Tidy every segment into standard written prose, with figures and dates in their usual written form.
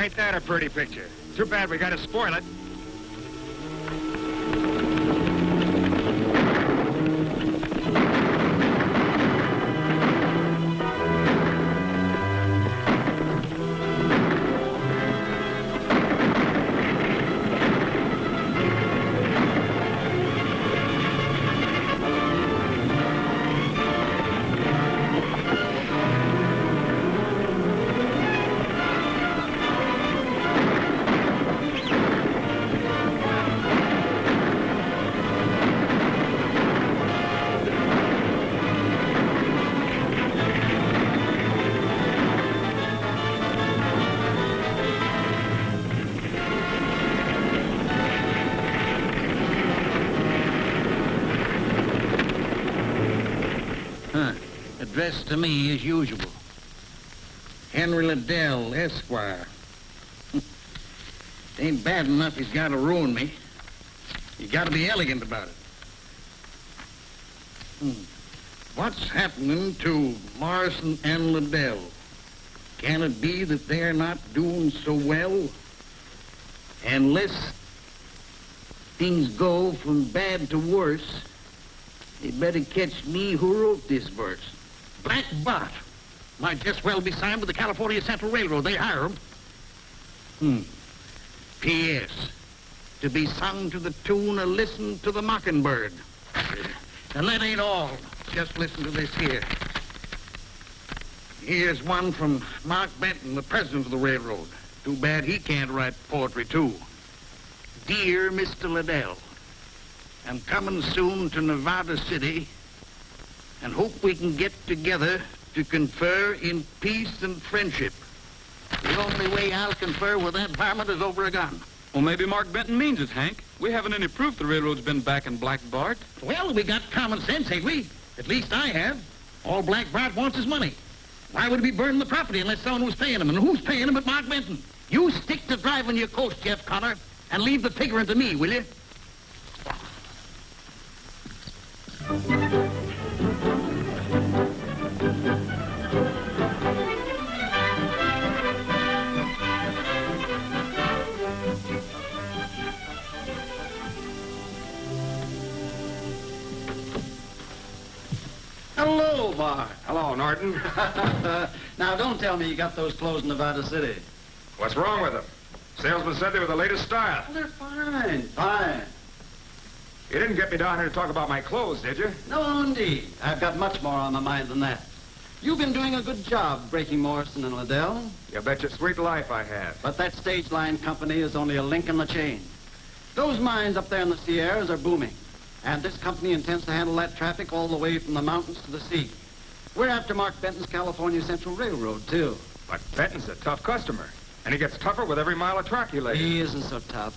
Ain't that a pretty picture? Too bad we gotta spoil it. Addressed to me as usual. Henry Liddell, Esquire. It ain't bad enough he's got to ruin me. You got to be elegant about it. What's happening to Morrison and Liddell? Can it be that they're not doing so well? Unless things go from bad to worse, they better catch me who wrote this verse. Black Bart might just well be signed with the California Central Railroad. They hire him. P.S. To be sung to the tune of Listen to the Mockingbird. And that ain't all. Just listen to this here. Here's one from Mark Benton, the president of the railroad. Too bad he can't write poetry, too. Dear Mr. Liddell, I'm coming soon to Nevada City and hope we can get together to confer in peace and friendship. The only way I'll confer with that varmint is over a gun. Well, maybe Mark Benton means it, Hank. We haven't any proof the railroad's been backing Black Bart. Well, we got common sense, ain't we? At least I have. All Black Bart wants is money. Why would he be burning the property unless someone was paying him? And who's paying him but Mark Benton? You stick to driving your coast, Jeff Connor, and leave the figuring to me, will you? Hello, Bart. Hello, Norton. Now, don't tell me you got those clothes in Nevada City. What's wrong with them? Salesman said they were the latest style. Well, they're fine, fine. You didn't get me down here to talk about my clothes, did you? No, indeed. I've got much more on my mind than that. You've been doing a good job breaking Morrison and Liddell. You bet your sweet life I have. But that stage line company is only a link in the chain. Those mines up there in the Sierras are booming. And this company intends to handle that traffic all the way from the mountains to the sea. We're after Mark Benton's California Central Railroad, too. But Benton's a tough customer. And he gets tougher with every mile of track he lays. He isn't so tough.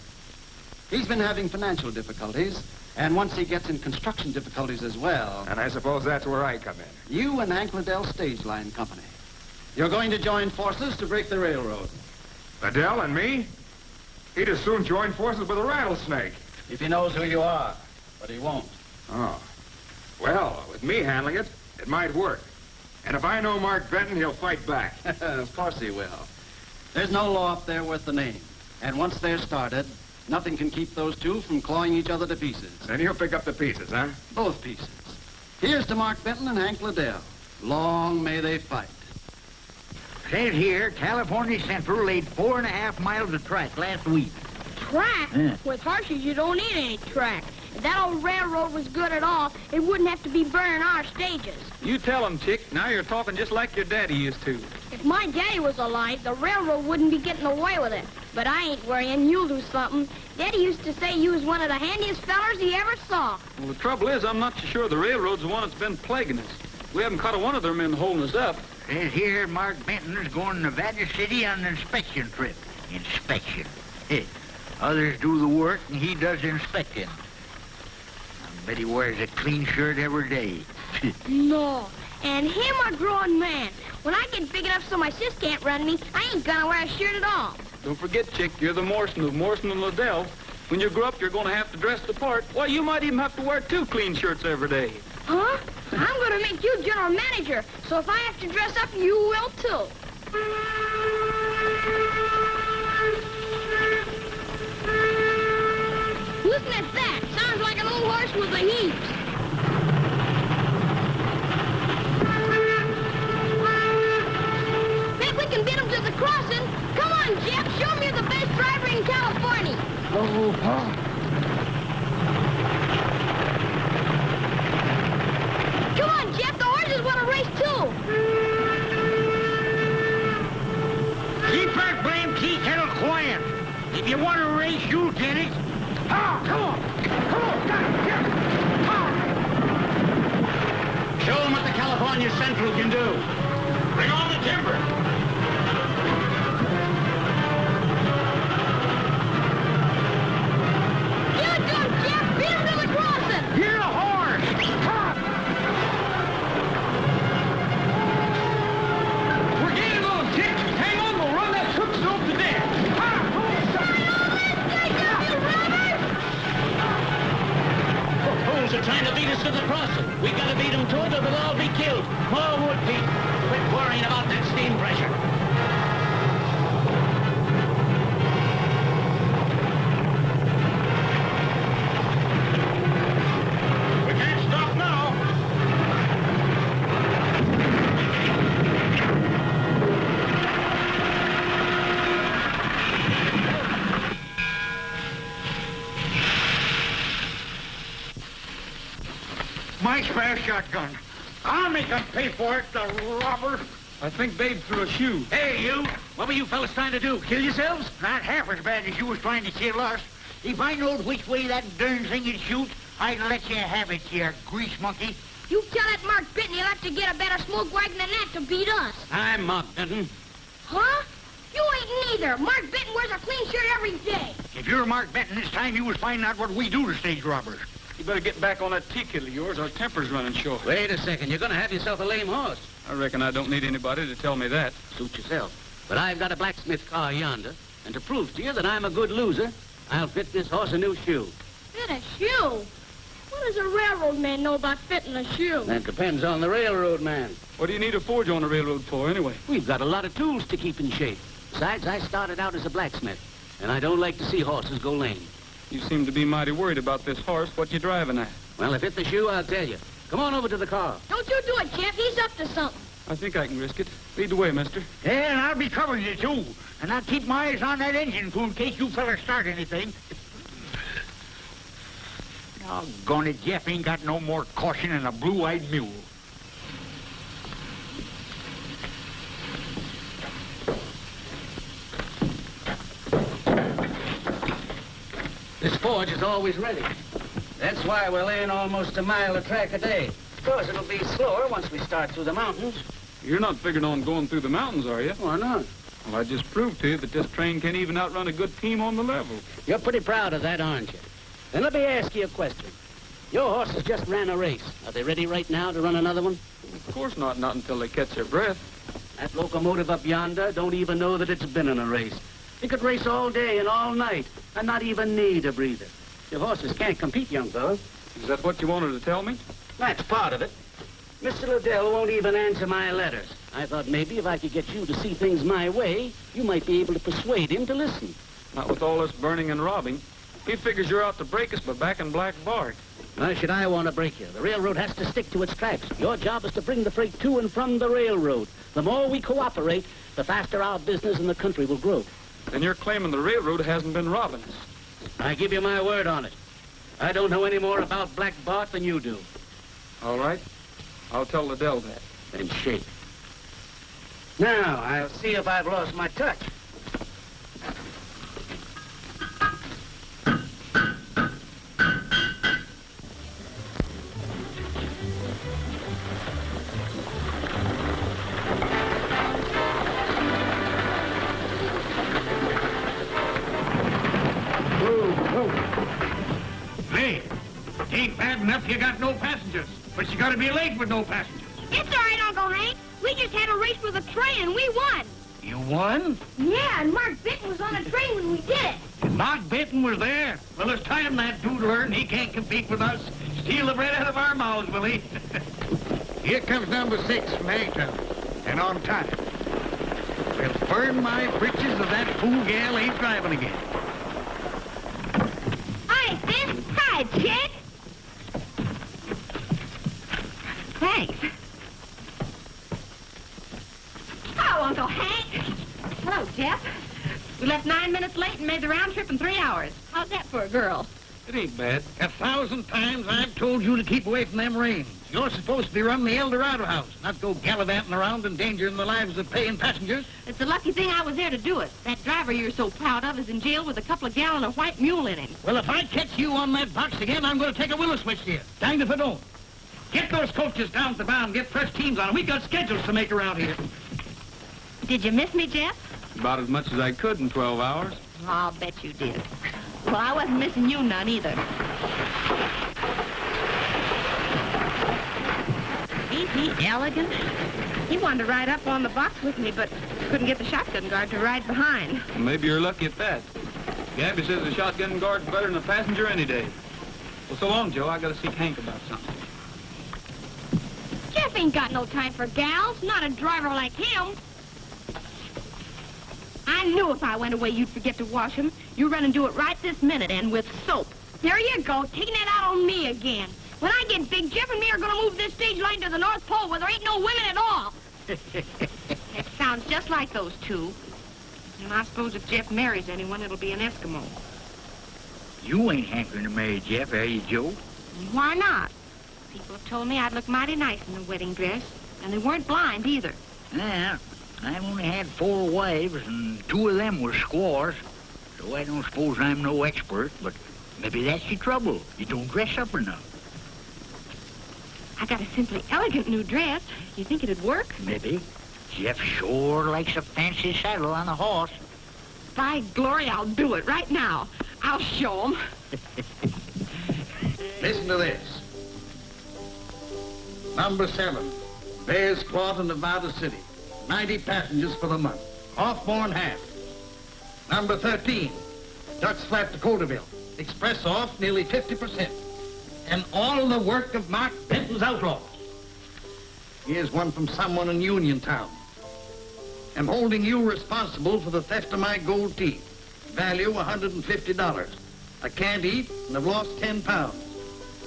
He's been having financial difficulties. And once he gets in construction difficulties as well... And I suppose that's where I come in. You and Hank Liddell Stage Line Company. You're going to join forces to break the railroad. Liddell and me? He'd as soon join forces with a rattlesnake. If he knows who you are. But he won't. Oh. Well, with me handling it, it might work. And if I know Mark Benton, he'll fight back. Of course he will. There's no law up there worth the name. And once they're started, nothing can keep those two from clawing each other to pieces. Then he'll pick up the pieces, huh? Both pieces. Here's to Mark Benton and Hank Liddell. Long may they fight. Says here, California Central laid 4.5 miles of track last week. Track? Yeah. With horses, you don't need any track. If that old railroad was good at all, it wouldn't have to be burning our stages. You tell him, Chick. Now you're talking just like your daddy used to. If my daddy was alive, the railroad wouldn't be getting away with it. But I ain't worrying. You'll do something. Daddy used to say you was one of the handiest fellers he ever saw. Well, the trouble is, I'm not so sure the railroad's the one that's been plaguing us. We haven't caught one of their men holding us up. Says here, Mark Benton's going to Nevada City on an inspection trip. Inspection. Others do the work, and he does the inspecting. I bet he wears a clean shirt every day. No. And him a grown man. When I get big enough so my sis can't run me, I ain't gonna wear a shirt at all. Don't forget, Chick, you're the Morrison of Morrison and Liddell. When you grow up, you're going to have to dress the part. Why, you might even have to wear 2 clean shirts every day. Huh? I'm gonna make you general manager, so if I have to dress up, you will too. Listen at that. Sounds like an old horse with the heaves. Bet we can beat him to the crossing. Come on, Jeff. Show me you're the best driver in California. Oh, Pa. Come on, Jeff. The horses want to race, too. Keep that blame tea kettle quiet. If you want to race, you'll get it. Ah, come on. Come on, Jeff. Ah. Show them what the California Central can do. Bring on the timber. You do it, Jeff. Beat him to the crossing. You're a horse. Ah. We're getting a little kick. Hang on, we'll run that hook soap to death. Ah. Fools are trying to beat us to the crossing. We gotta beat them to it or they'll all be killed. More wood, Pete. Quit worrying about that steam pressure. We can't stop now. My spare shotgun. I'll make them pay for it, the robber. I think Babe threw a shoe. Hey, you. What were you fellas trying to do? Kill yourselves? Not half as bad as you was trying to kill us. If I knowed which way that darn thing would shoot, I'd let you have it, you grease monkey. You tell that Mark Benton he'll have to get a better smoke wagon than that to beat us. I'm Mark Benton. Huh? You ain't neither. Mark Benton wears a clean shirt every day. If you're Mark Benton, it's time you was finding out what we do to stage robbers. You better get back on that tea kettle of yours. Our temper's running short. Wait a second. You're gonna have yourself a lame horse. I reckon I don't need anybody to tell me that. Suit yourself. But I've got a blacksmith car yonder, and to prove to you that I'm a good loser, I'll fit this horse a new shoe. Fit a shoe? What does a railroad man know about fitting a shoe? That depends on the railroad man. What do you need a forge on the railroad for, anyway? We've got a lot of tools to keep in shape. Besides, I started out as a blacksmith, and I don't like to see horses go lame. You seem to be mighty worried about this horse. What you driving at? Well, if it's the shoe, I'll tell you. Come on over to the car. Don't you do it, Jeff. He's up to something. I think I can risk it. Lead the way, mister. Yeah, and I'll be covering you, too. And I'll keep my eyes on that engine, fool, in case you fellas start anything. Doggone it, Jeff ain't got no more caution than a blue-eyed mule. This forge is always ready. That's why we're laying almost a mile of track a day. Of course, it'll be slower once we start through the mountains. You're not figuring on going through the mountains, are you? Why not? Well, I just proved to you that this train can't even outrun a good team on the level. You're pretty proud of that, aren't you? Then let me ask you a question. Your horses just ran a race. Are they ready right now to run another one? Of course not until they catch their breath. That locomotive up yonder don't even know that it's been in a race. It could race all day and all night and not even need a breather. Your horses can't compete, young fellow. Is that what you wanted to tell me? That's part of it. Mr. Liddell won't even answer my letters. I thought maybe if I could get you to see things my way, you might be able to persuade him to listen. Not with all this burning and robbing. He figures you're out to break us by backing Black Bart. Why should I want to break you? The railroad has to stick to its tracks. Your job is to bring the freight to and from the railroad. The more we cooperate, the faster our business in the country will grow. Then you're claiming the railroad hasn't been robbing us. I give you my word on it. I don't know any more about Black Bart than you do. All right. I'll tell Liddell that. Then shake. Now, I'll see if I've lost my touch. Hey, it ain't bad enough you got no passengers, but you gotta be late with no passengers. It's all right, Uncle Hank. We just had a race with a train and we won. You won? Yeah, and Mark Benton was on a train when we did it. Mark Benton was there. Well, it's time that dude learned he can't compete with us. Steal the bread out of our mouths, will he? Here comes number 6 from Hangtown, and on time. Well, burn my britches if that fool gal ain't driving again. Hi, sis. Hi, chick. Thanks. Hello, Uncle Hank. Hello, Jeff. We left 9 minutes late and made the round trip in 3 hours. How's that for a girl? It ain't bad. 1,000 times I've told you to keep away from them reins. You're supposed to be running the El Dorado house, not go gallivanting around endangering the lives of paying passengers. It's a lucky thing I was there to do it. That driver you're so proud of is in jail with a couple of gallon of white mule in him. Well, if I catch you on that box again, I'm going to take a willow switch to you. Danged if I don't. Get those coaches down to the bound and get fresh teams on. We've got schedules to make around here. Did you miss me, Jeff? About as much as I could in 12 hours. I'll bet you did. Well, I wasn't missing you none either. Ain't he elegant? He wanted to ride up on the box with me, but couldn't get the shotgun guard to ride behind. Well, maybe you're lucky at that. Gabby says the shotgun guard's better than a passenger any day. Well, so long, Joe. I gotta see Hank about something. Jeff ain't got no time for gals, not a driver like him. I knew if I went away, you'd forget to wash him. You run and do it right this minute, and with soap. There you go, taking it out on me again. When I get big, Jeff and me are gonna move this stage line to the North Pole where there ain't no women at all. It sounds just like those two. And I suppose if Jeff marries anyone, it'll be an Eskimo. You ain't hankering to marry Jeff, are you, Joe? Why not? People have told me I'd look mighty nice in a wedding dress, and they weren't blind either. Yeah, I've only had 4 wives, and 2 of them were squaws. So I don't suppose I'm no expert, but maybe that's your trouble. You don't dress up enough. I got a simply elegant new dress. You think it'd work? Maybe. Jeff sure likes a fancy saddle on a horse. By glory, I'll do it right now. I'll show 'em. Listen to this. Number 7, Bears Claw to Nevada City. 90 passengers for the month. Off more than half. Number 13, Ducks Flat to Coulterville. Express off nearly 50%. And all the work of Mark Benton's outlaws. Here's one from someone in Uniontown. I'm holding you responsible for the theft of my gold teeth. Value $150. I can't eat and I've lost 10 pounds.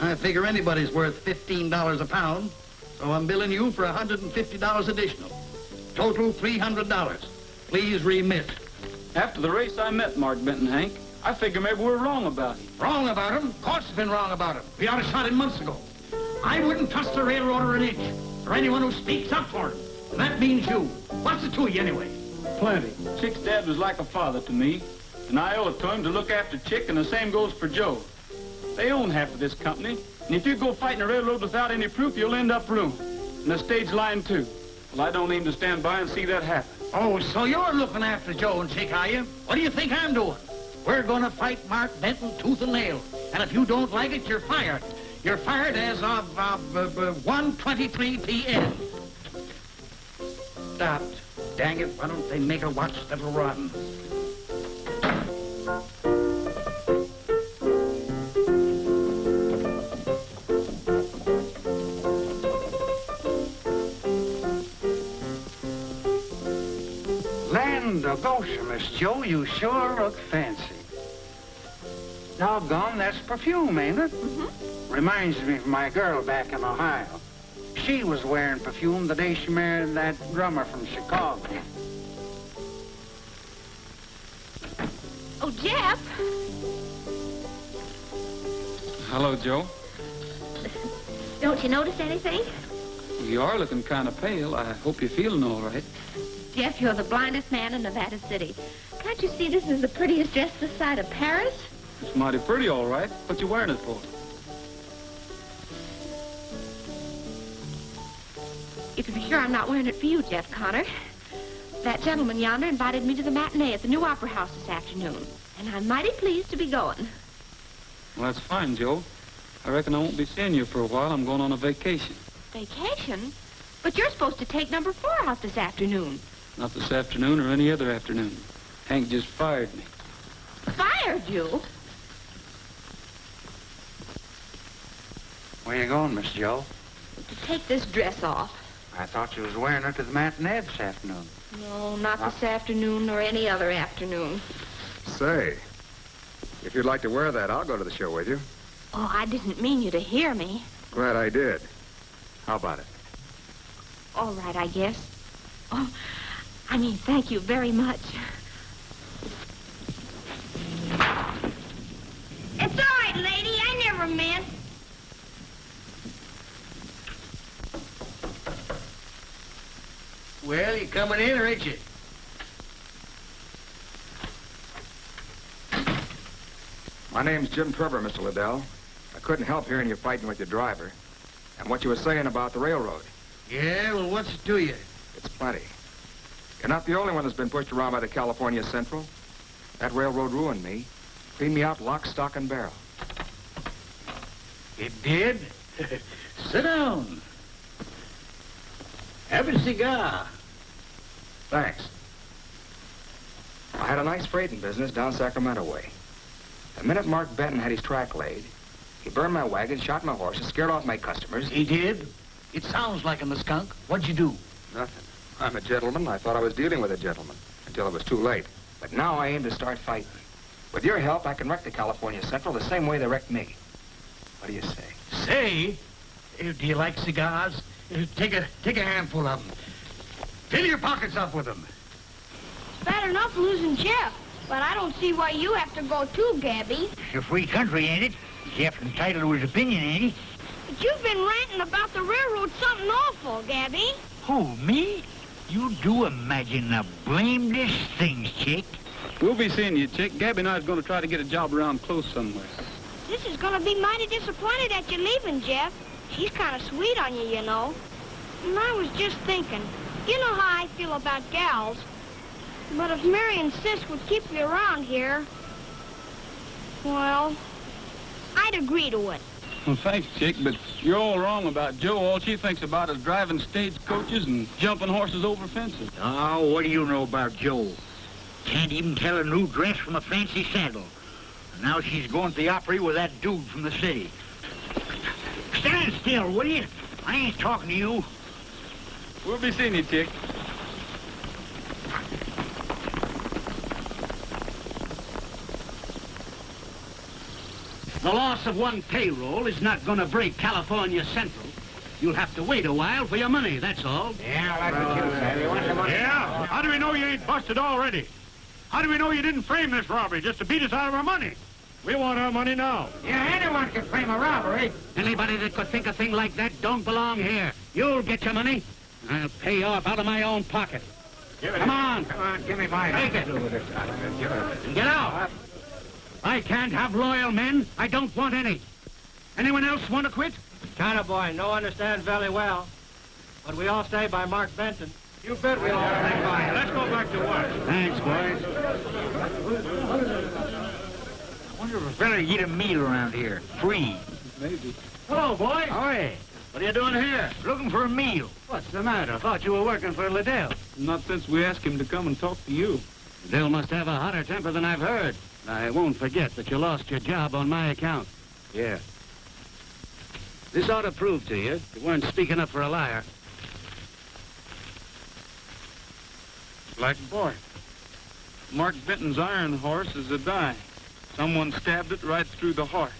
I figure anybody's worth $15 a pound, so I'm billing you for $150 additional. Total $300. Please remit. After the race, I met Mark Benton, Hank. I figure maybe we're wrong about him. Wrong about him? Of course we've been wrong about him. We ought to shot him months ago. I wouldn't trust the railroader an inch, or anyone who speaks up for him. And that means you. What's it to you anyway? Plenty. Chick's dad was like a father to me, and I owe it to him to look after Chick, and the same goes for Joe. They own half of this company, and if you go fighting a railroad without any proof, you'll end up ruined. And the stage line, too. Well, I don't aim to stand by and see that happen. Oh, so you're looking after Joe and Chick, are you? What do you think I'm doing? We're going to fight Mark Benton tooth and nail. And if you don't like it, you're fired. You're fired as of 1:23 p.m. Stopped. Dang it, why don't they make her watch Little Rotten? Land of Goshen, Miss Joe, you sure look fancy. Doggone, that's perfume, ain't it? Mm-hmm. Reminds me of my girl back in Ohio. She was wearing perfume the day she married that drummer from Chicago. Oh, Jeff. Hello, Joe. Don't you notice anything? You are looking kind of pale. I hope you're feeling all right. Jeff, you're the blindest man in Nevada City. Can't you see this is the prettiest dress this side of Paris? It's mighty pretty, all right. What you wearing it for? You can be sure I'm not wearing it for you, Jeff Connor. That gentleman yonder invited me to the matinee at the new opera house this afternoon, and I'm mighty pleased to be going. Well, that's fine, Joe. I reckon I won't be seeing you for a while. I'm going on a vacation. Vacation? But you're supposed to take number 4 out this afternoon. Not this afternoon or any other afternoon. Hank just fired me. Fired you? Where you going, Miss Joe? To take this dress off. I thought you was wearing her to the matinee this afternoon. No, not this afternoon nor any other afternoon. Say, if you'd like to wear that, I'll go to the show with you. Oh, I didn't mean you to hear me. Glad I did. How about it? All right, I guess. Oh, I mean, thank you very much. It's all right, lady. I never meant. Well, you coming in, or ain't you? My name's Jim Trevor, Mr. Liddell. I couldn't help hearing you fighting with your driver. And what you were saying about the railroad. Yeah, well, what's it to you? It's plenty. You're not the only one that's been pushed around by the California Central. That railroad ruined me. Cleaned me out lock, stock, and barrel. It did? Sit down. Have a cigar. Thanks. I had a nice freighting business down Sacramento way. The minute Mark Benton had his track laid, he burned my wagon, shot my horses, scared off my customers. He did? It sounds like him, the skunk. What'd you do? Nothing. I'm a gentleman. I thought I was dealing with a gentleman until it was too late. But now I aim to start fighting. With your help, I can wreck the California Central the same way they wrecked me. What do you say? Say? Do you like cigars? Take a handful of them. Fill your pockets up with them. It's bad enough losing Jeff, but I don't see why you have to go too, Gabby. It's a free country, ain't it? Jeff's entitled to his opinion, ain't he? But you've been ranting about the railroad something awful, Gabby. Who, me? You do imagine the blamedest things, chick. We'll be seeing you, chick. Gabby and I is going to try to get a job around close somewhere. This is gonna be mighty disappointed at you leaving, Jeff. She's kind of sweet on you, you know. And I was just thinking, you know how I feel about gals. But if Mary and Sis would keep you around here, well, I'd agree to it. Well, thanks, chick, but you're all wrong about Jo. All she thinks about is driving stagecoaches and jumping horses over fences. Oh, what do you know about Jo? Can't even tell a new dress from a fancy sandal. And now she's going to the Opry with that dude from the city. Stand still, will you? I ain't talking to you. We'll be seeing you, chick. The loss of one payroll is not going to break California Central. You'll have to wait a while for your money, that's all. Yeah, that's what you said. You want the money? Yeah? How do we know you ain't busted already? How do we know you didn't frame this robbery just to beat us out of our money? We want our money now. Yeah, anyone can frame a robbery. Anybody that could think a thing like that don't belong here. You'll get your money. I'll pay you off out of my own pocket. Come on. Come on, give me mine. Take it. And get out. I can't have loyal men. I don't want any. Anyone else want to quit? China boy, no understands very well. But we all stay by Mark Benton. You bet we all hang by. Let's go back to work. Thanks, boys. I wonder if a fella get a meal around here, free. Maybe. Hello, boys. Ahoy. What are you doing here? Looking for a meal. What's the matter? I thought you were working for Liddell. Not since we asked him to come and talk to you. Liddell must have a hotter temper than I've heard. I won't forget that you lost your job on my account. Yeah. This ought to prove to you weren't speaking up for a liar. Black Bart. Mark Benton's iron horse is a die. Someone stabbed it right through the heart.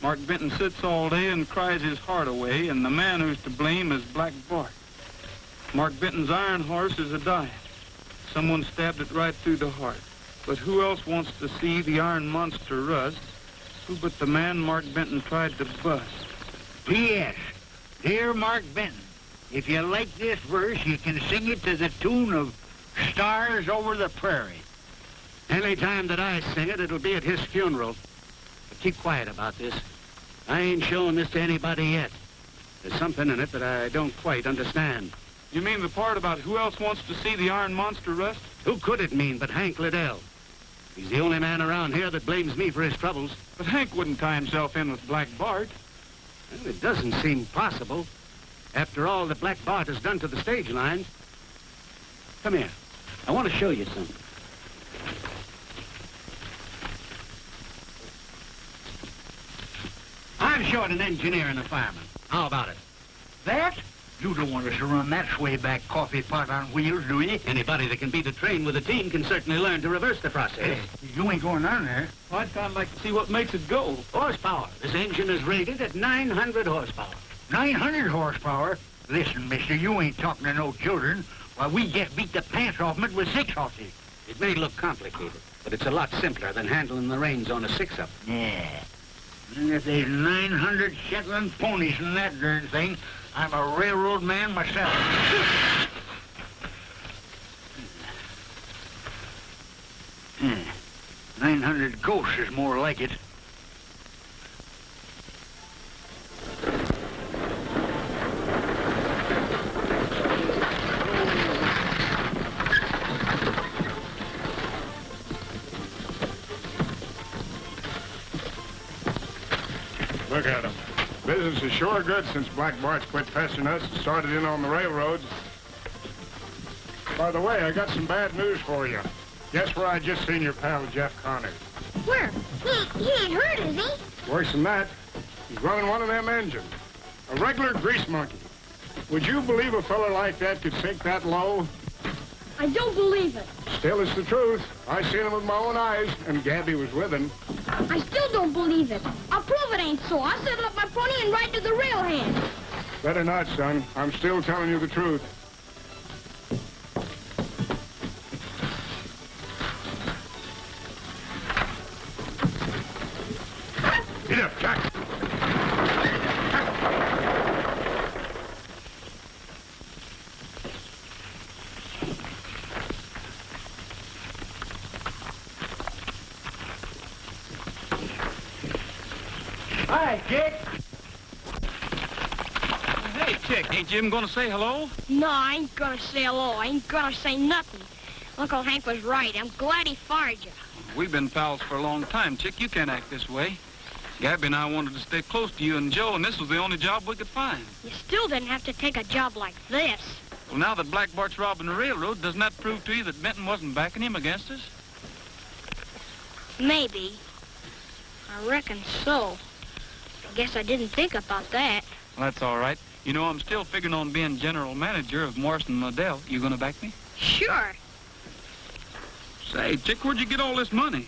Mark Benton sits all day and cries his heart away, and the man who's to blame is Black Bart. Mark Benton's iron horse is a die. Someone stabbed it right through the heart. But who else wants to see the iron monster rust? Who but the man Mark Benton tried to bust? P.S. Dear Mark Benton, if you like this verse, you can sing it to the tune of Stars Over the Prairie. Any time that I sing it, it'll be at his funeral. But keep quiet about this. I ain't showing this to anybody yet. There's something in it that I don't quite understand. You mean the part about who else wants to see the iron monster rust? Who could it mean but Hank Liddell? He's the only man around here that blames me for his troubles. But Hank wouldn't tie himself in with Black Bart. Well, it doesn't seem possible. After all that Black Bart has done to the stage lines. Come here. I want to show you something. I'm short an engineer and a fireman. How about it? That? You don't want us to run that swayback coffee pot on wheels, do you? Anybody that can beat a train with a team can certainly learn to reverse the process. You ain't going on there. Well, I'd kind of like to see what makes it go. Horsepower. This engine is rated at 900 horsepower. 900 horsepower? Listen, mister, you ain't talking to no children. Why, we just beat the pants off 'em it with 6 horses. It may look complicated, but it's a lot simpler than handling the reins on a 6-up. Yeah. And if there's 900 Shetland ponies in that darn thing, I'm a railroad man myself. 900 ghosts is more like it. Look at 'em. Business is sure good since Black Bart's quit pestering us and started in on the railroads. By the way, I got some bad news for you. Guess where I just seen your pal Jeff Connor? Where? He ain't hurt, is he? Worse than that, he's running one of them engines. A regular grease monkey. Would you believe a fella like that could sink that low? I don't believe it. Still, it's the truth. I seen him with my own eyes, and Gabby was with him. I still don't believe it. I'll prove it ain't so. I'll saddle up my pony and ride to the rail hand. Better not, son. I'm still telling you the truth. Get up, Jack. Hi, Chick. Hey, Chick, ain't Jim gonna say hello? No, I ain't gonna say hello. I ain't gonna say nothing. Uncle Hank was right. I'm glad he fired you. We've been pals for a long time, Chick. You can't act this way. Gabby and I wanted to stay close to you and Joe, and this was the only job we could find. You still didn't have to take a job like this. Well, now that Black Bart's robbing the railroad, doesn't that prove to you that Benton wasn't backing him against us? Maybe. I reckon so. I guess I didn't think about that. Well, that's all right. You know, I'm still figuring on being general manager of Morrison & Liddell. You gonna back me? Sure. Say, Chick, where'd you get all this money?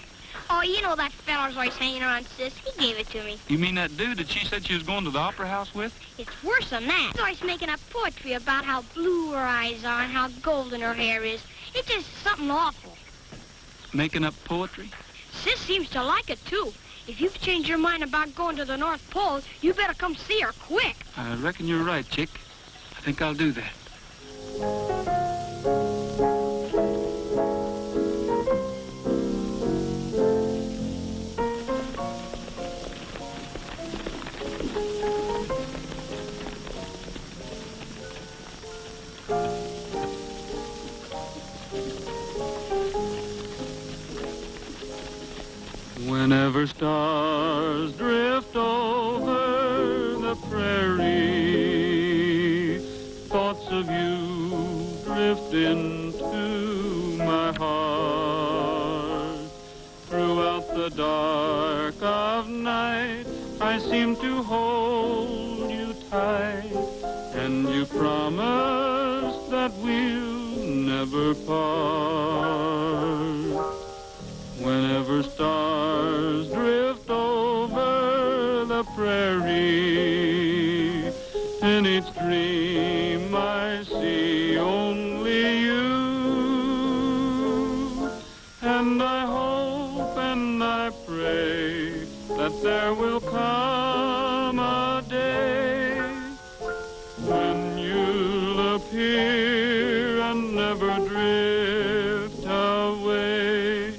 Oh, you know that feller's always hanging around Sis. He gave it to me. You mean that dude that she said she was going to the opera house with? It's worse than that. He's always making up poetry about how blue her eyes are and how golden her hair is. It's just something awful. Making up poetry? Sis seems to like it, too. If you've changed your mind about going to the North Pole, you better come see her quick. I reckon you're right, Chick. I think I'll do that. Whenever stars drift over the prairie, thoughts of you drift into my heart. Throughout the dark of night, I seem to hold you tight, and you promise that we'll never part. Whenever stars drift over the prairie, in each dream I see only you. And I hope and I pray that there will come a day when you'll appear and never drift away.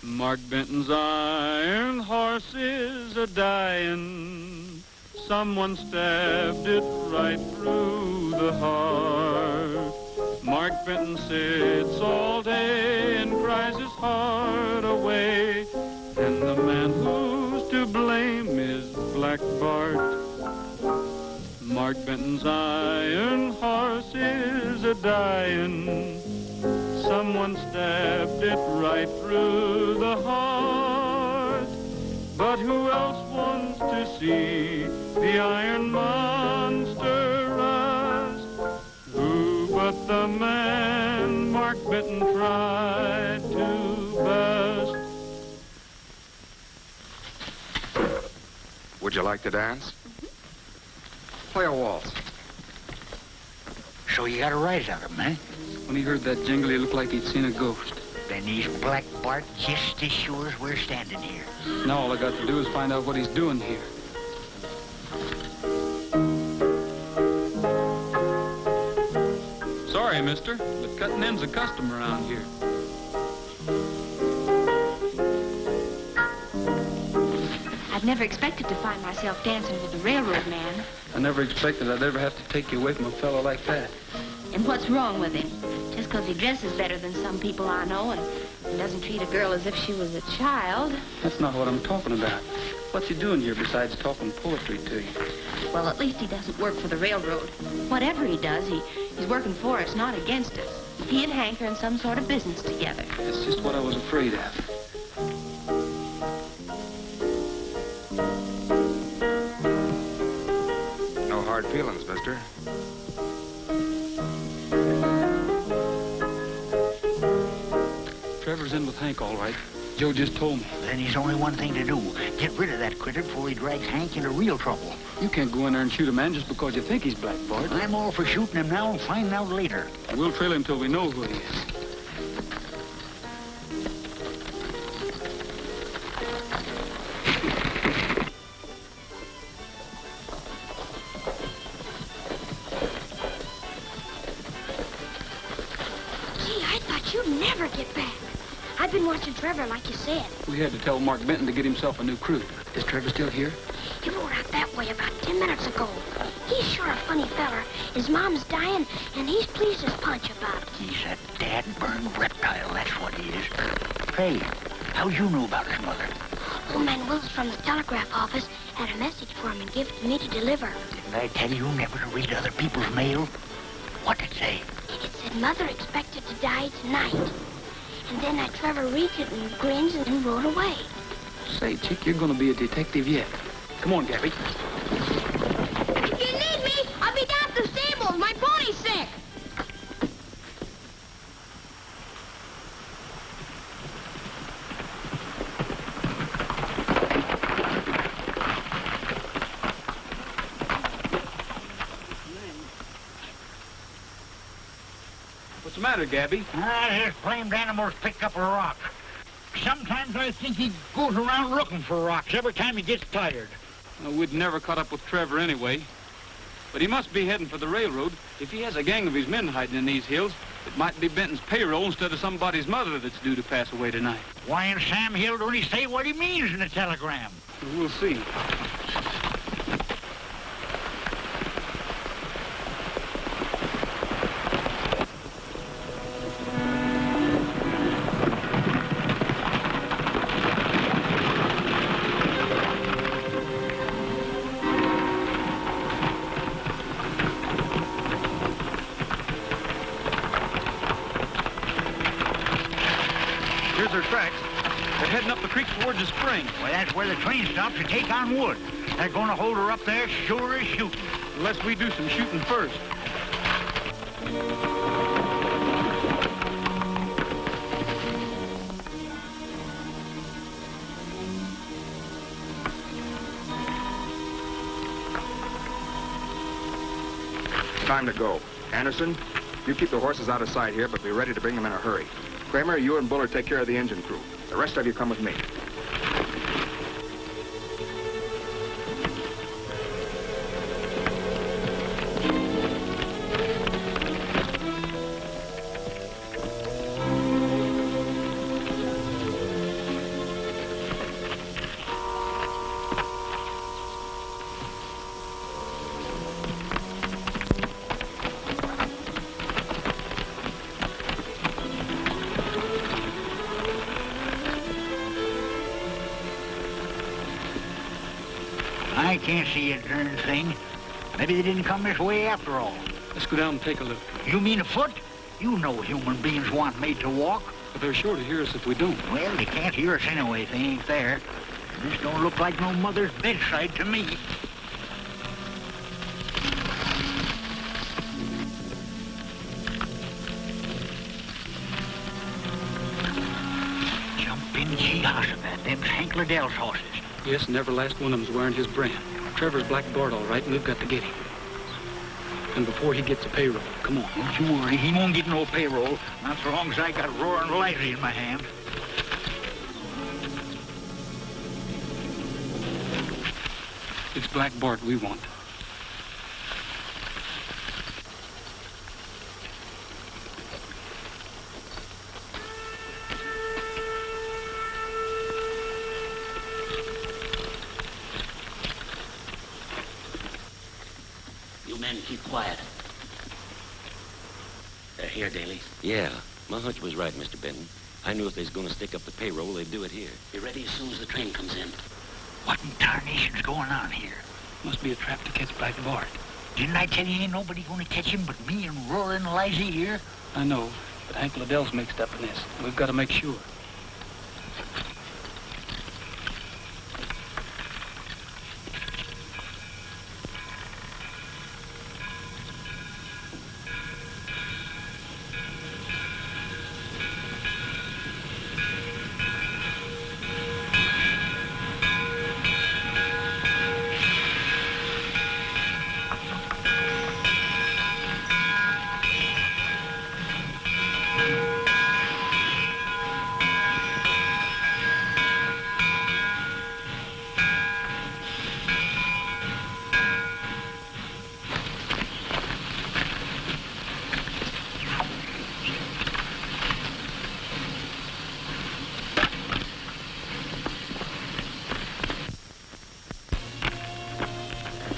Mark Benton's iron horse is a-dying. Someone stabbed it right through the heart. Mark Benton sits all day and cries his heart away. And the man who's to blame is Black Bart. Mark Benton's iron horse is a-dying. Someone stabbed it right through the heart. But who else wants to see the iron monster ride? and Mark Benton tried to bust. Would you like to dance? Play a waltz. So you got a rise out of him, eh? When he heard that jingle, he looked like he'd seen a ghost. Then he's Black Bart just as sure as we're standing here. Now all I got to do is find out what he's doing here. Sorry, mister, but cutting in's a custom around here. I've never expected to find myself dancing with a railroad man. I never expected I'd ever have to take you away from a fellow like that. And what's wrong with him? Just 'cause he dresses better than some people I know and doesn't treat a girl as if she was a child. That's not what I'm talking about. What's he doing here besides talking poetry to you? Well, at least he doesn't work for the railroad. Whatever he does, he's working for us, not against us. He and Hank are in some sort of business together. That's just what I was afraid of. No hard feelings, mister. Trevor's in with Hank, all right. Joe just told me. Then there's only one thing to do. Get rid of that critter before he drags Hank into real trouble. You can't go in there and shoot a man just because you think he's Black Bart. I'm all for shooting him now and finding out later. We'll trail him till we know who he is. Gee, I thought you'd never get back. I've been watching Trevor, like you said. We had to tell Mark Benton to get himself a new crew. Is Trevor still here? He rode out that way about 10 minutes ago. He's sure a funny feller. His mom's dying, and he's pleased as punch about it. He's a dad-burned reptile, that's what he is. Hey, how'd you know about his mother? Old man Wills from the telegraph office had a message for him and gave it to me to deliver. Didn't I tell you never to read other people's mail? What'd it say? It said Mother expected to die tonight. And then that Trevor reads it and grins and rode away. Say, chick, you're gonna be a detective yet. Come on, Gabby. If you need me, I'll be down at the stables. My pony's sick. What's the matter, Gabby? His blamed animals picked up a rock. Sometimes I think he goes around looking for rocks every time he gets tired. Well, we'd never caught up with Trevor anyway. But he must be heading for the railroad. If he has a gang of his men hiding in these hills, it might be Benton's payroll instead of somebody's mother that's due to pass away tonight. Why in Sam Hill don't he say what he means in the telegram? We'll see. Here's their tracks. They're heading up the creek towards the spring. Well, that's where the train stops to take on wood. They're gonna hold her up there sure as shooting. Unless we do some shooting first. Time to go. Anderson, you keep the horses out of sight here, but be ready to bring them in a hurry. Kramer, you and Buller take care of the engine crew. The rest of you come with me. I can't see a darn thing. Maybe they didn't come this way after all. Let's go down and take a look. You mean afoot? You know human beings weren't made to walk. But they're sure to hear us if we don't. Well, they can't hear us anyway if they ain't there. This don't look like no mother's bedside to me. Jehoshaphat, them's Hank Liddell's horses. Yes, and every last one of them's wearing his brand. Trevor's Black Bart, all right, and we've got to get him. And before he gets a payroll, come on. Don't you worry, he won't get no payroll, not so long as I got roaring Lizy in my hand. It's Black Bart we want. Keep quiet. They're here, Daly. Yeah, my hunch was right, Mr. Benton. I knew if they was going to stick up the payroll, they'd do it here. Be ready as soon as the train comes in. What in tarnation's going on here? Must be a trap to catch Black Bart. Didn't I tell you ain't nobody going to catch him but me and roaring Lizy here? I know, but Hank Liddell's mixed up in this. We've got to make sure.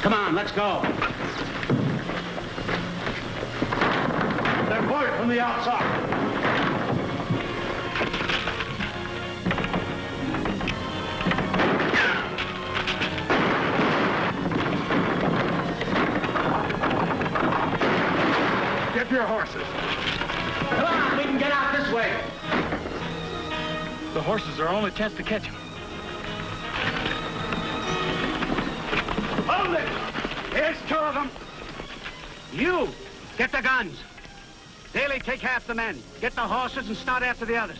Come on, let's go. They're boarded from the outside. Get your horses. Come on, we can get out this way. The horses are our only chance to catch him. Hold it! Here's two of them. You, get the guns. Daly, take half the men. Get the horses and start after the others.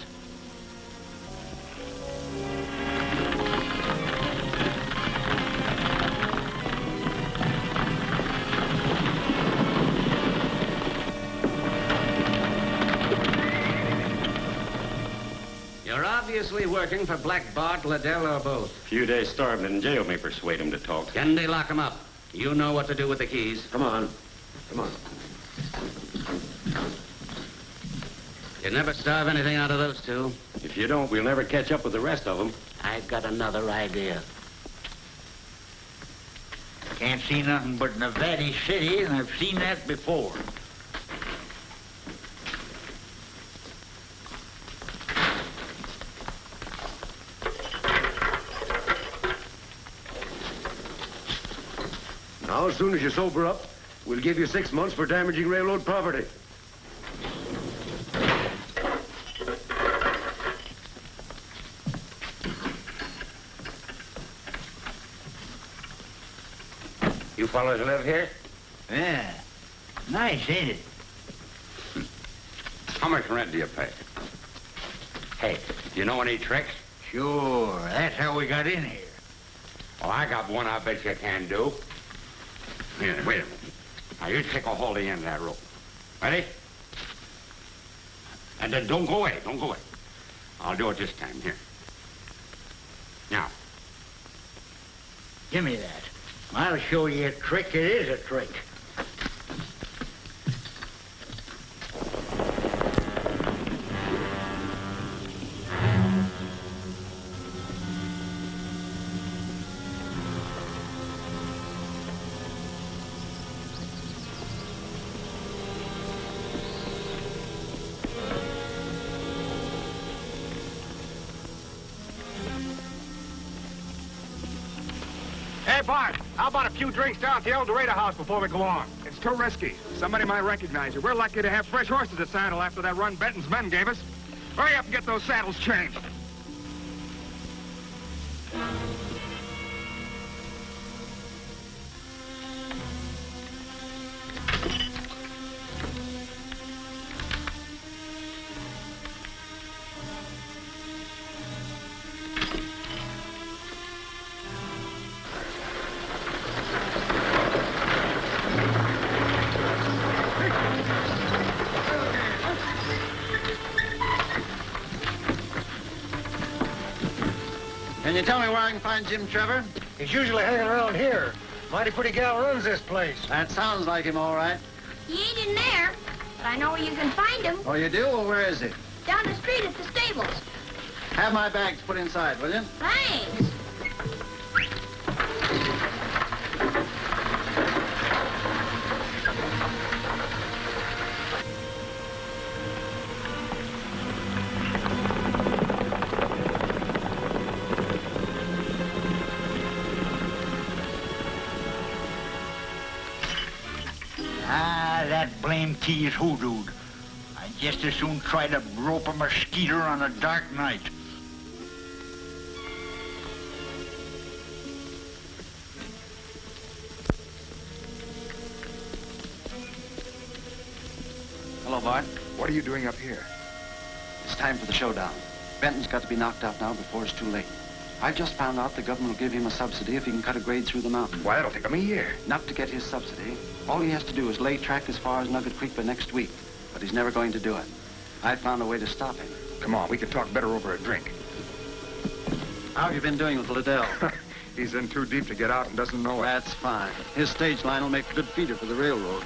You're obviously working for Black Bart, Liddell, or both. Few days starving in jail may persuade him to talk. Can they lock him up? You know what to do with the keys. Come on. Come on. You never starve anything out of those two. If you don't, we'll never catch up with the rest of them. I've got another idea. Can't see nothing but Nevada City, and I've seen that before. Now, as soon as you sober up, we'll give you 6 months for damaging railroad property. You fellas live here? Yeah. Nice, ain't it? How much rent do you pay? Hey, do you know any tricks? Sure. That's how we got in here. Oh, I got one I bet you can do. Here, wait a minute. Now, you take a hold of the end of that rope. Ready? And then don't go away. Don't go away. I'll do it this time. Here. Now. Give me that. I'll show you a trick. It is a trick. Hey, Bart, how about a few drinks down at the El Dorado house before we go on? It's too risky. Somebody might recognize you. We're lucky to have fresh horses to saddle after that run Benton's men gave us. Hurry up and get those saddles changed. Can you tell me where I can find Jim Trevor? He's usually hanging around here. Mighty pretty gal runs this place. That sounds like him, all right. He ain't in there, but I know where you can find him. Oh, you do? Well, where is he? Down the street at the stables. Have my bags put inside, will you? Thanks. Ah, that blame key is hoodooed. I'd just as soon try to rope a mosquito on a dark night. Hello, Bart. What are you doing up here? It's time for the showdown. Benton's got to be knocked out now before it's too late. I just found out the government will give him a subsidy if he can cut a grade through the mountain. Why, that'll take him a year. Not to get his subsidy. All he has to do is lay track as far as Nugget Creek by next week. But he's never going to do it. I found a way to stop him. Come on, we can talk better over a drink. How have you been doing with Liddell? He's in too deep to get out and doesn't know it. That's fine. His stage line will make a good feeder for the railroad.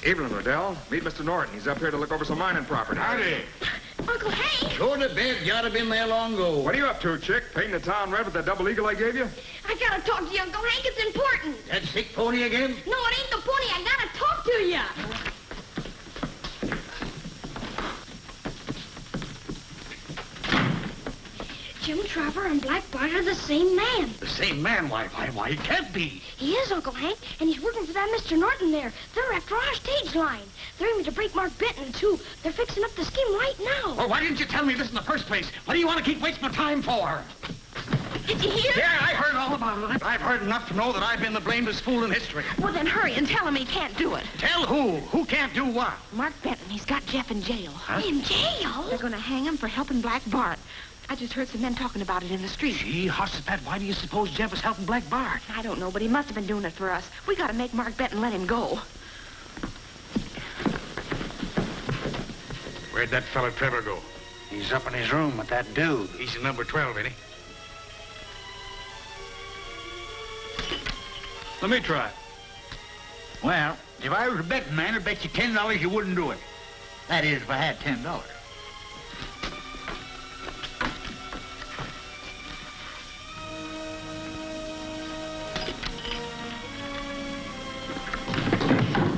Evening, Riddell. Meet Mr. Norton. He's up here to look over some mining property. Howdy. Uncle Hank, Go to bed. Got to been there long ago. What are you up to, chick? Painting the town red with that double eagle I gave you? I gotta talk to you, Uncle Hank. It's important. That sick pony again? No, it ain't the pony. I gotta talk to you. Jim Trevor and Black Bart are the same man. The same man? Why, he can't be. He is, Uncle Hank, and he's working for that Mr. Norton there. They're after our stage line. They're aiming to break Mark Benton, too. They're fixing up the scheme right now. Well, why didn't you tell me this in the first place? What do you want to keep wasting my time for? Did you hear? Yeah, I heard all about it. I've heard enough to know that I've been the blameless fool in history. Well, then hurry and tell him he can't do it. Tell who? Who can't do what? Mark Benton, he's got Jeff in jail. Huh? In jail? They're going to hang him for helping Black Bart. I just heard some men talking about it in the street. Gee, Hossipet, why do you suppose Jeff was helping Black Bart? I don't know, but he must have been doing it for us. We got to make Mark Benton let him go. Where'd that fella Trevor go? He's up in his room with that dude. He's in number 12, ain't he? Let me try. Well, if I was a betting man, I'd bet you $10 you wouldn't do it. That is, if I had $10.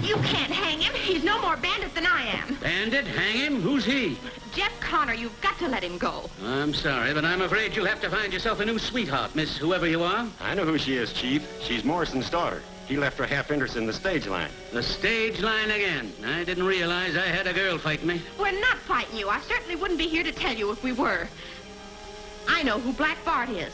You can't hang him. He's no more bandit than I am. Bandit? Hang him? Who's he? Jeff Connor, you've got to let him go. I'm sorry, but I'm afraid you'll have to find yourself a new sweetheart, Miss whoever you are. I know who she is, Chief. She's Morrison's daughter. He left her half interest in the stage line. The stage line again. I didn't realize I had a girl fight me. We're not fighting you. I certainly wouldn't be here to tell you if we were. I know who Black Bart is.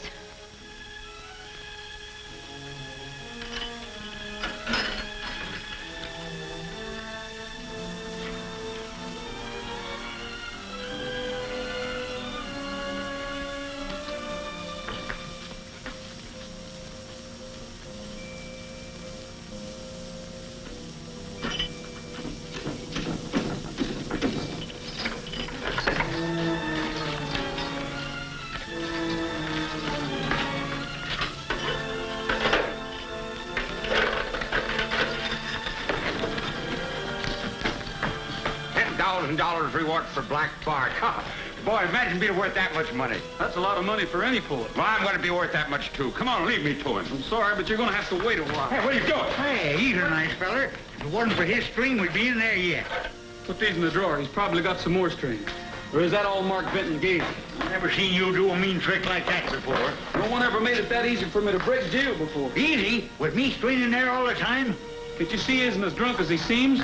$10,000 reward for Black Bart. Boy, imagine being worth that much money. That's a lot of money for any poet. Well, I'm going to be worth that much, too. Come on, leave me to him. I'm sorry, but you're going to have to wait a while. Hey, what are you doing? Hey, he's a nice feller. If it wasn't for his string, we'd be in there yet. Put these in the drawer. He's probably got some more strings. Or is that all Mark Benton gave you? Never seen you do a mean trick like that before. No one ever made it that easy for me to break jail before. Easy? With me straining there all the time? Can't you see he isn't as drunk as he seems?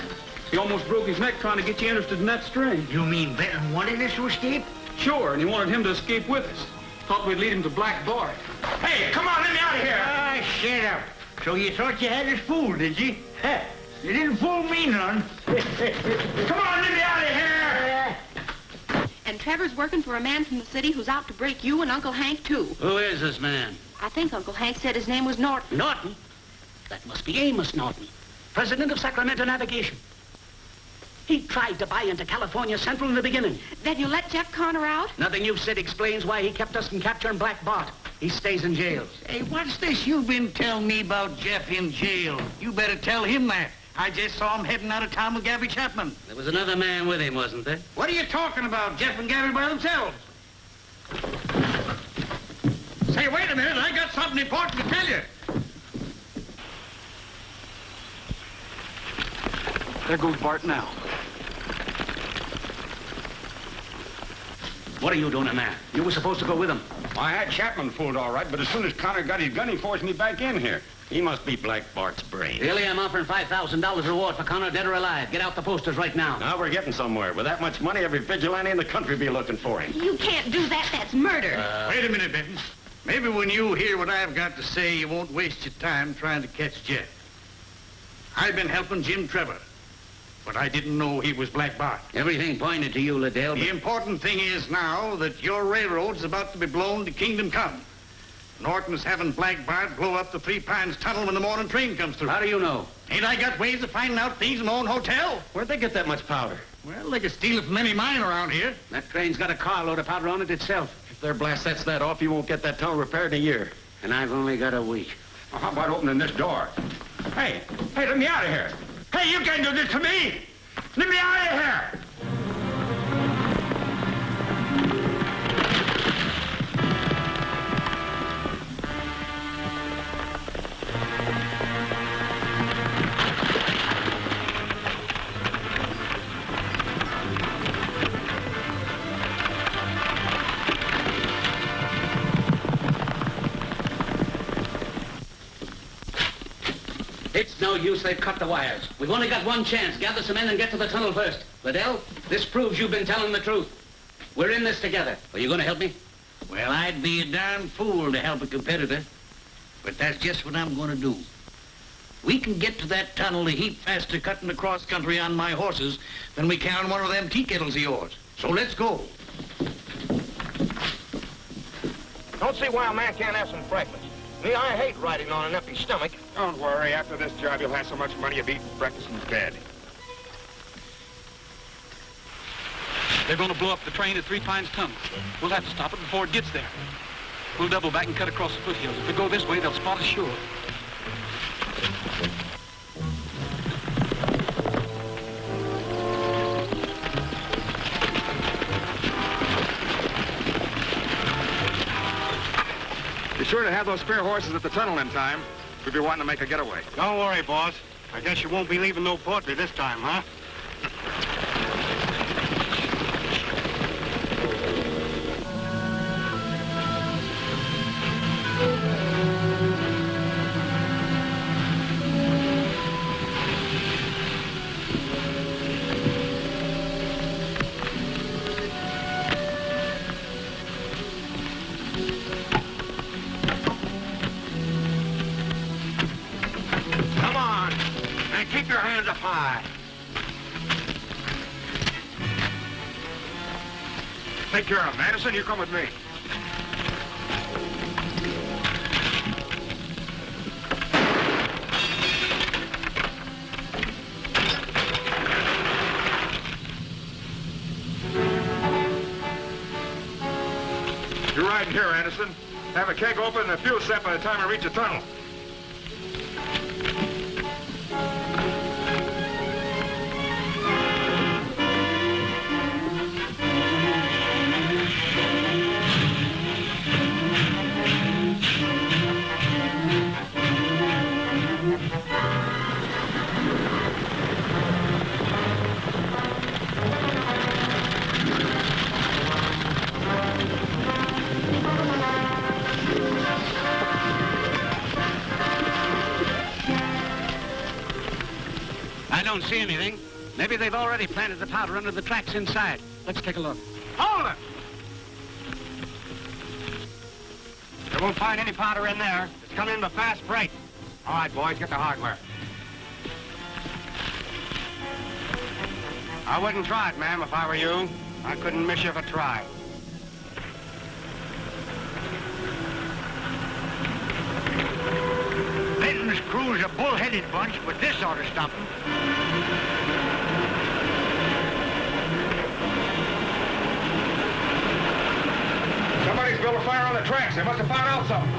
He almost broke his neck trying to get you interested in that string. You mean Benton wanted us to escape? Sure, and he wanted him to escape with us. Thought we'd lead him to Black Bart. Hey, come on, let me out of here. Ah, shut up. So you thought you had us fooled, did you? Huh. You didn't fool me none. Come on, let me out of here. And Trevor's working for a man from the city who's out to break you and Uncle Hank, too. Who is this man? I think Uncle Hank said his name was Norton. Norton? That must be Amos Norton, president of Sacramento Navigation. He tried to buy into California Central in the beginning. Then you let Jeff Connor out? Nothing you've said explains why he kept us from capturing Black Bart. He stays in jail. Hey, what's this you've been telling me about Jeff in jail? You better tell him that. I just saw him heading out of town with Gabby Chapman. There was another man with him, wasn't there? What are you talking about? Jeff and Gabby by themselves. Say, wait a minute. I got something important to tell you. There goes Bart now. What are you doing in there? You were supposed to go with him. I had Chapman fooled all right, but as soon as Connor got his gun, he forced me back in here. He must be Black Bart's brain. Really, I'm offering $5,000 reward for Connor, dead or alive. Get out the posters right now. Now we're getting somewhere. With that much money, every vigilante in the country will be looking for him. You can't do that. That's murder. Wait a minute, Benton. Maybe when you hear what I've got to say, you won't waste your time trying to catch Jeff. I've been helping Jim Trevor, but I didn't know he was Black Bart. Everything pointed to you, Liddell. The important thing is now that your railroad's about to be blown to kingdom come. Norton's having Black Bart blow up the Three Pines Tunnel when the morning train comes through. How do you know? Ain't I got ways of finding out things in my own hotel? Where'd they get that much powder? Well, they could steal it from any mine around here. That train's got a carload of powder on it itself. If their blast sets that off, you won't get that tunnel repaired in a year. And I've only got a week. Well, how about opening this door? Hey, let me out of here. Hey, you can't do this to me. Let me out of here. It's no use, they've cut the wires. We've only got one chance. Gather some men and get to the tunnel first. Liddell, this proves you've been telling the truth. We're in this together. Are you going to help me? Well, I'd be a darn fool to help a competitor. But that's just what I'm going to do. We can get to that tunnel a heap faster cutting across country on my horses than we can on one of them tea kettles of yours. So let's go. Don't see why a man can't have some breakfast. Me, I hate riding on an empty stomach. Don't worry. After this job, you'll have so much money you'll be eating breakfast in bed. They're going to blow up the train at Three Pines Tunnel. We'll have to stop it before it gets there. We'll double back and cut across the foothills. If we go this way, they'll spot us sure. Be sure to have those spare horses at the tunnel in time. We'll be wanting to make a getaway. Don't worry, boss. I guess you won't be leaving no poultry this time, huh? Come on. And keep your hands up high. Take care of him. Anderson, you come with me. You're riding here, Anderson. Have a keg open and a fuel set by the time I reach the tunnel. I don't see anything. Maybe they've already planted the powder under the tracks inside. Let's take a look. Hold it! They won't find any powder in there. It's coming in by fast freight. All right, boys, get the hardware. I wouldn't try it, ma'am, if I were you. I couldn't miss you if I tried. Benton's crew's a bull-headed bunch, but this ought to stop them. able to fire on the tracks. They must have found out something.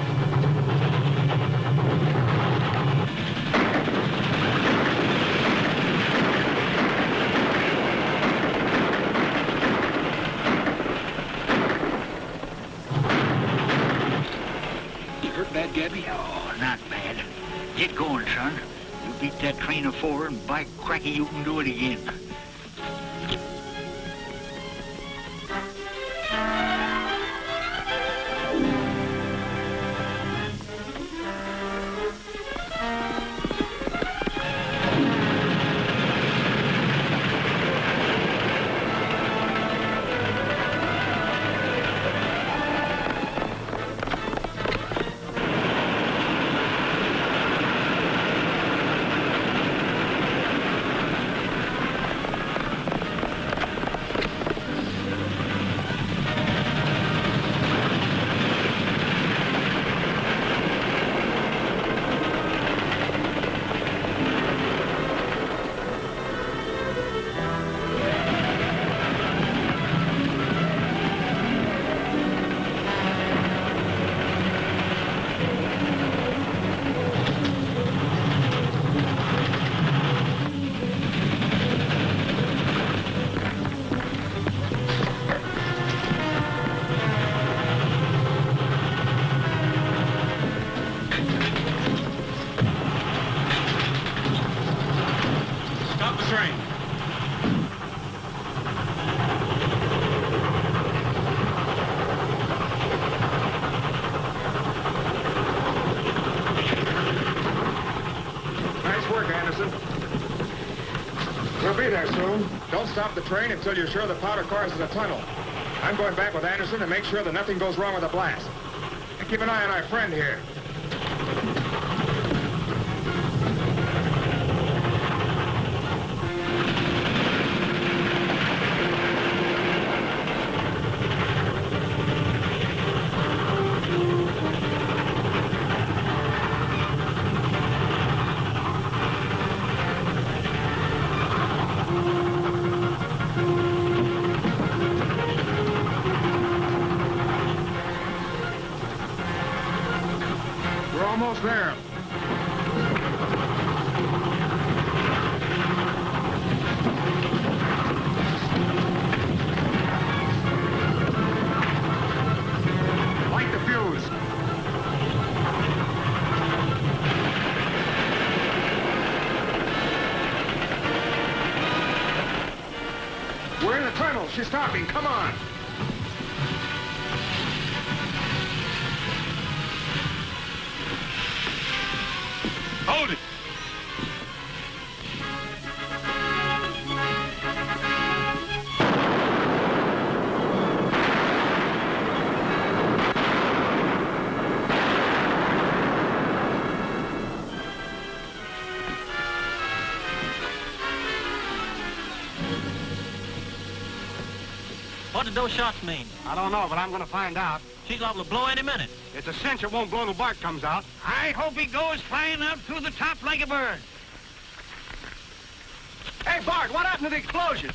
Bad, Gabby? Oh, not bad. Get going, son. You beat that train of 4, and by cracky, you can do it again. We'll be there soon. Don't stop the train until you're sure the powder car's in the tunnel. I'm going back with Anderson to make sure that nothing goes wrong with the blast. And keep an eye on our friend here. Almost there. Light the fuse. We're in the tunnel. She's stopping. Come on. Hold it! What did those shots mean? I don't know, but I'm going to find out. She's liable to blow any minute. It's a cinch it won't blow till Bart comes out. I hope he goes flying out through the top like a bird. Hey, Bart, what happened to the explosion?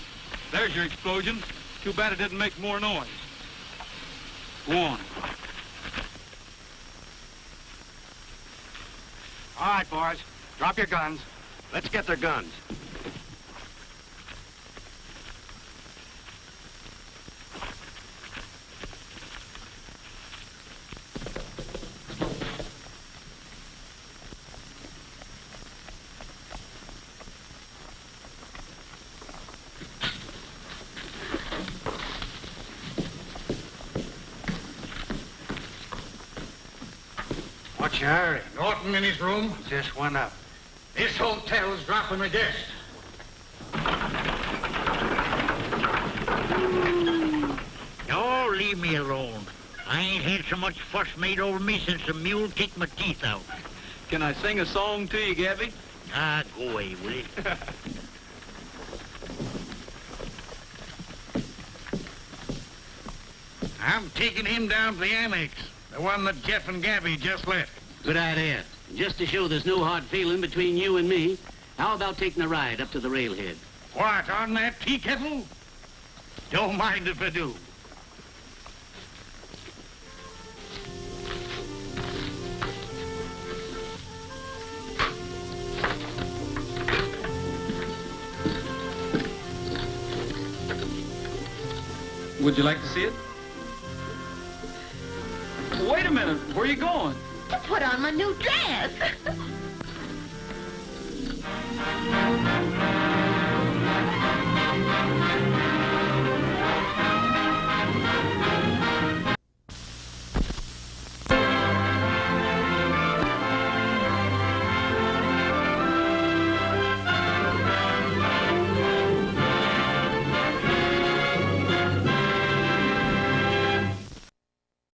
There's your explosion. Too bad it didn't make more noise. Go on. All right, boys. Drop your guns. Let's get their guns. What's your hurry? Norton in his room? Just went up. This hotel's dropping a guest. No, leave me alone. I ain't had so much fuss made over me since the mule kicked my teeth out. Can I sing a song to you, Gabby? Ah, go away, will you? I'm taking him down to the annex. The one that Jeff and Gabby just left. Good idea. Just to show there's no hard feeling between you and me, how about taking a ride up to the railhead? What, on that tea kettle? Don't mind if I do. Would you like to see it? Wait a minute. Where are you going? To put on my new dress.